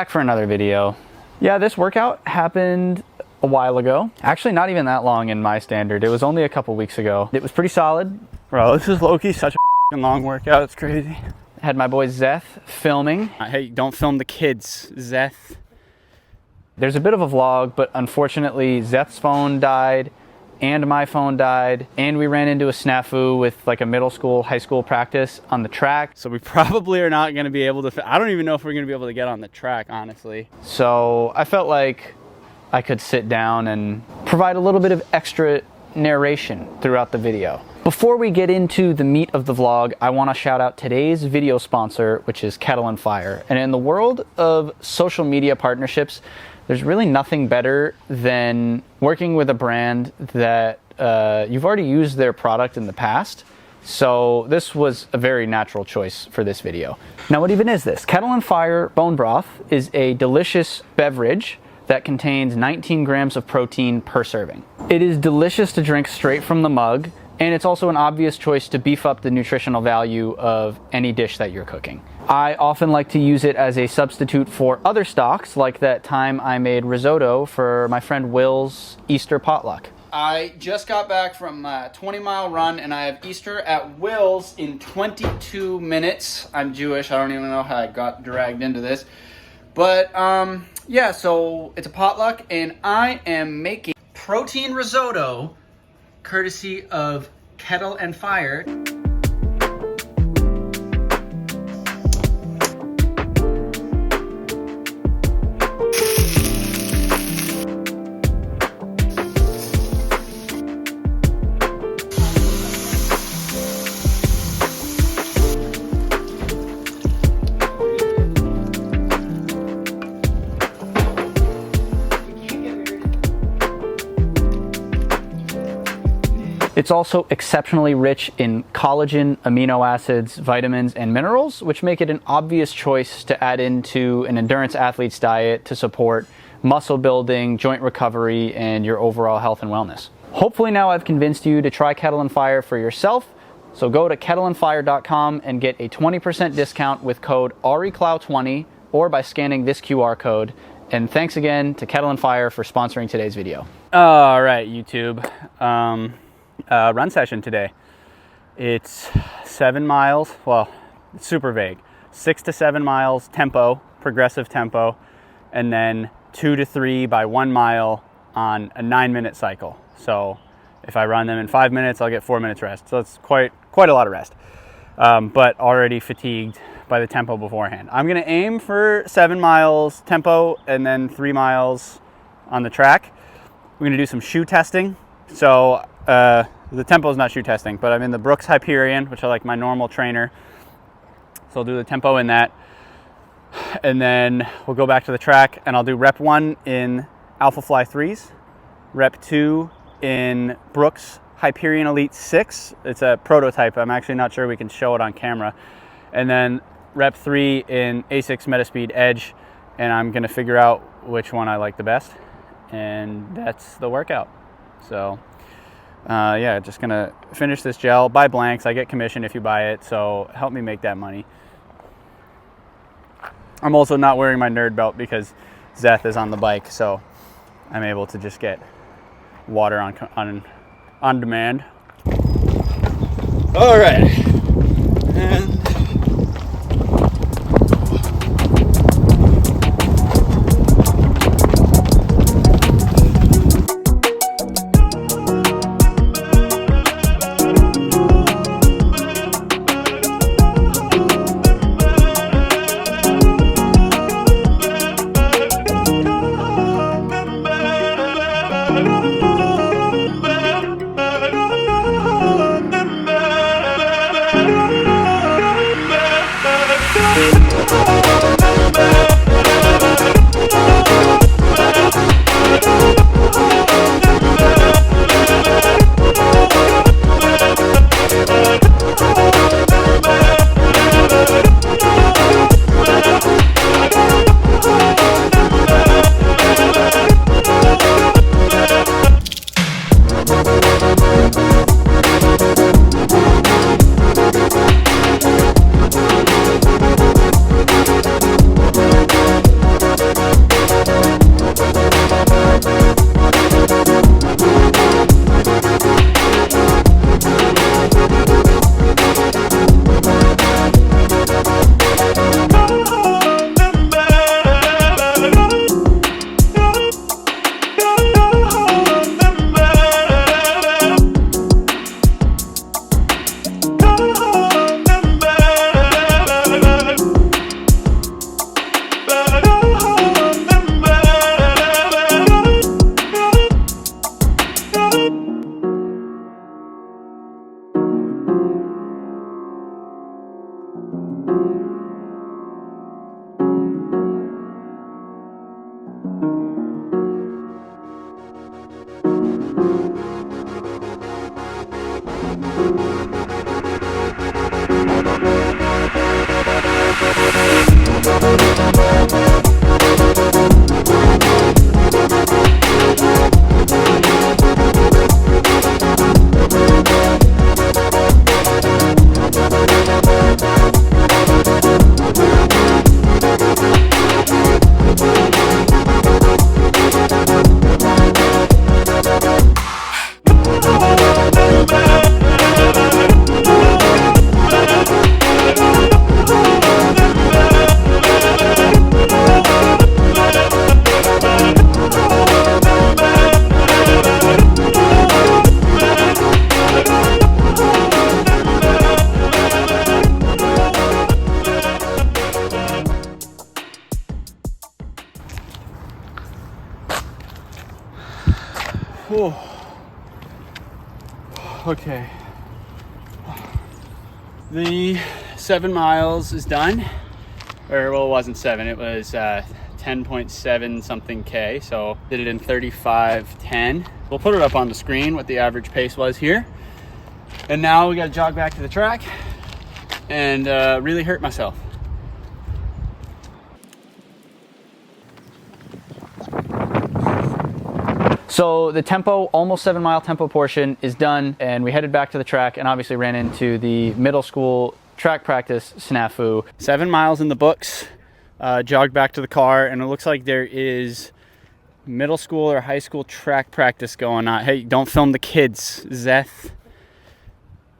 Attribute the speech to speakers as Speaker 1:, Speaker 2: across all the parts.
Speaker 1: back for another video. Yeah, this workout happened a while ago. Actually, not even that long in my standard. It was only a couple weeks ago. It was pretty solid. Bro, this is low-key such a long workout. It's crazy. Had my boy Zeth filming. Hey, don't film the kids, Zeth. There's a bit of a vlog, but unfortunately, Zeth's phone died and my phone died, and we ran into a snafu with like a middle school, high school practice on the track. So we probably are not gonna be able to, I don't even know if we're gonna be able to get on the track, honestly. So I felt like I could sit down and provide a little bit of extra narration throughout the video. Before we get into the meat of the vlog, I wanna shout out today's video sponsor, which is Kettle and Fire. And in the world of social media partnerships, there's really nothing better than working with a brand that you've already used their product in the past. So this was a very natural choice for this video. Now, what even is this? Kettle and Fire bone broth is a delicious beverage that contains 19 grams of protein per serving. It is delicious to drink straight from the mug, and it's also an obvious choice to beef up the nutritional value of any dish that you're cooking. I often like to use it as a substitute for other stocks, like that time I made risotto for my friend Will's Easter potluck. I just got back from a 20-mile run, and I have Easter at Will's in 22 minutes. I'm Jewish. I don't even know how I got dragged into this. But yeah, so it's a potluck, and I am making protein risotto courtesy of Kettle and Fire. It's also exceptionally rich in collagen, amino acids, vitamins, and minerals, which make it an obvious choice to add into an endurance athlete's diet to support muscle building, joint recovery, and your overall health and wellness. Hopefully now I've convinced you to try Kettle and Fire for yourself. So go to kettleandfire.com and get a 20% discount with code ARICLOW20 or by scanning this QR code. And thanks again to Kettle and Fire for sponsoring today's video. All right, YouTube. Run session today. It's 7 miles, well, it's super vague. 6 to 7 miles tempo, progressive tempo, and then 2 to 3 by 1 mile on a 9-minute cycle. So if I run them in 5 minutes, I'll get 4 minutes rest. So it's quite a lot of rest, but already fatigued by the tempo beforehand. I'm gonna aim for 7 miles tempo and then 3 miles on the track. We're gonna do some shoe testing. So the tempo is not shoe testing, but I'm in the Brooks Hyperion, which I like my normal trainer. So I'll do the tempo in that. And then we'll go back to the track and I'll do rep 1 in Alpha Fly 3s, rep 2 in Brooks Hyperion Elite 6. It's a prototype. I'm actually not sure we can show it on camera. And then rep 3 in Asics Metaspeed Edge, and I'm gonna figure out which one I like the best. And that's the workout. So yeah, just gonna finish this gel, buy blanks. I get commission if you buy it, so help me make that money. I'm also not wearing my nerd belt because Zeth is on the bike, so I'm able to just get water on demand. All right, and Whew. Okay. The 7 miles is done. Or, well, it wasn't 7, it was 10.7 something K. So did it in 35:10. We'll put it up on the screen what the average pace was here. And now we got to jog back to the track and really hurt myself. So the tempo, almost 7 mile tempo portion is done, and we headed back to the track and obviously ran into the middle school track practice snafu. 7 miles in the books, jogged back to the car, and it looks like there is middle school or high school track practice going on. Hey, don't film the kids, Zeth.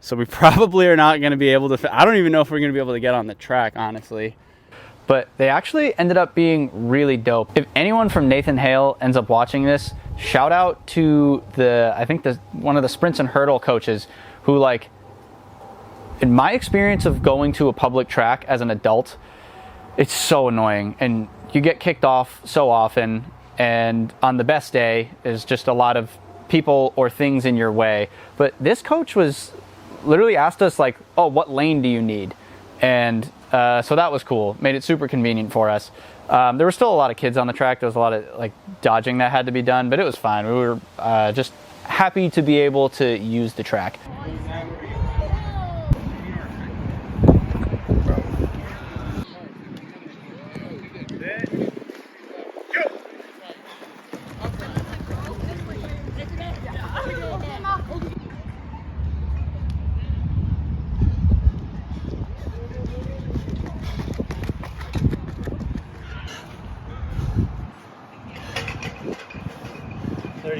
Speaker 1: So we probably are not going to be able to, I don't even know if we're going to be able to get on the track, honestly. But they actually ended up being really dope. If anyone from Nathan Hale ends up watching this, shout out to one of the sprints and hurdle coaches who, like, in my experience of going to a public track as an adult, it's so annoying and you get kicked off so often, and on the best day there's just a lot of people or things in your way. But this coach was literally asked us, like, oh, what lane do you need? And so that was cool. Made it super convenient for us. There were still a lot of kids on the track. There was a lot of, like, dodging that had to be done, but it was fine. We were just happy to be able to use the track.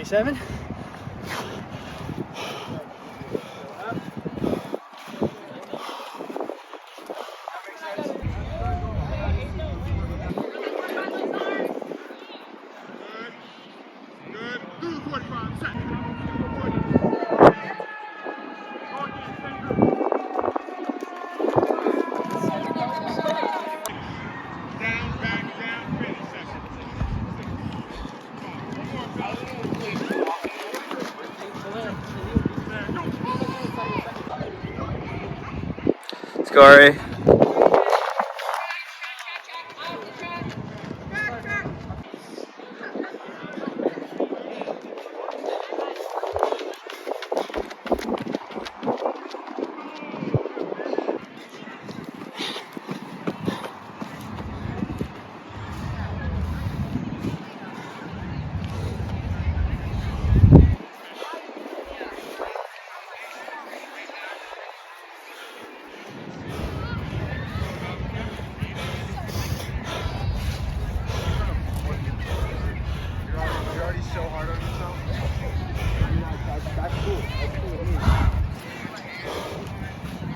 Speaker 1: Seven. Sorry.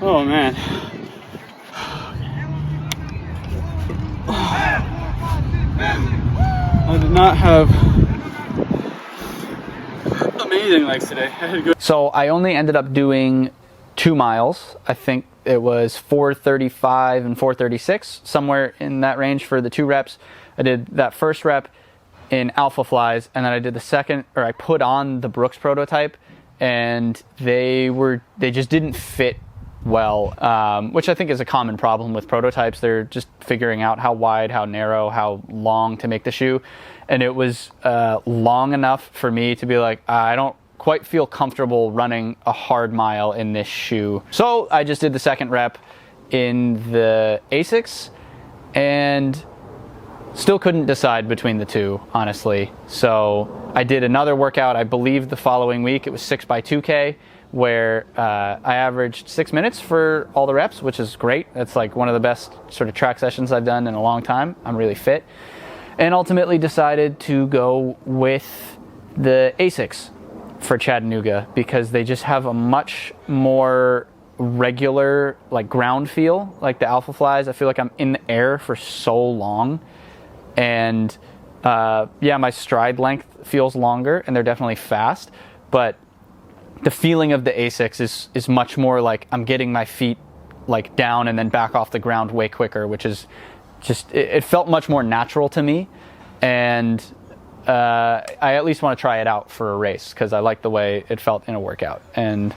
Speaker 1: Oh man. I did not have amazing legs today. I had good. So I only ended up doing 2 miles. I think it was 4:35 and 4:36, somewhere in that range for the 2 reps. I did that first rep in alpha flies, and then I did the second, or I put on the Brooks prototype, and they just didn't fit well, which I think is a common problem with prototypes. They're just figuring out how wide, how narrow, how long to make the shoe, and it was long enough for me to be like, I don't quite feel comfortable running a hard mile in this shoe. So I just did the second rep in the Asics and still couldn't decide between the two, honestly. So I did another workout, I believe the following week. It was 6x2K, where I averaged 6 minutes for all the reps, which is great. That's like one of the best sort of track sessions I've done in a long time. I'm really fit. And ultimately decided to go with the Asics for Chattanooga because they just have a much more regular, like, ground feel. Like the Alpha Flies, I feel like I'm in the air for so long. And yeah, my stride length feels longer and they're definitely fast, but the feeling of the Asics is much more like I'm getting my feet like down and then back off the ground way quicker, which is just, it felt much more natural to me. And I at least want to try it out for a race because I like the way it felt in a workout. And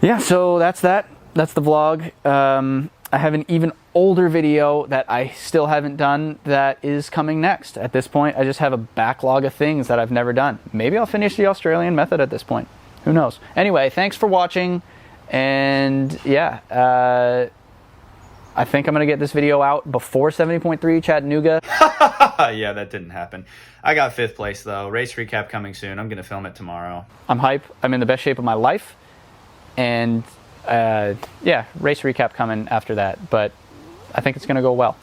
Speaker 1: yeah, so that's that. That's the vlog. I have an even older video that I still haven't done that is coming next. At this point, I just have a backlog of things that I've never done. Maybe I'll finish the Australian method at this point. Who knows? Anyway, thanks for watching. And yeah, I think I'm going to get this video out before 70.3 Chattanooga.
Speaker 2: Yeah, that didn't happen. I got 5th place, though. Race recap coming soon. I'm going to film it tomorrow.
Speaker 1: I'm hype. I'm in the best shape of my life. And yeah, race recap coming after that. But I think it's going to go well.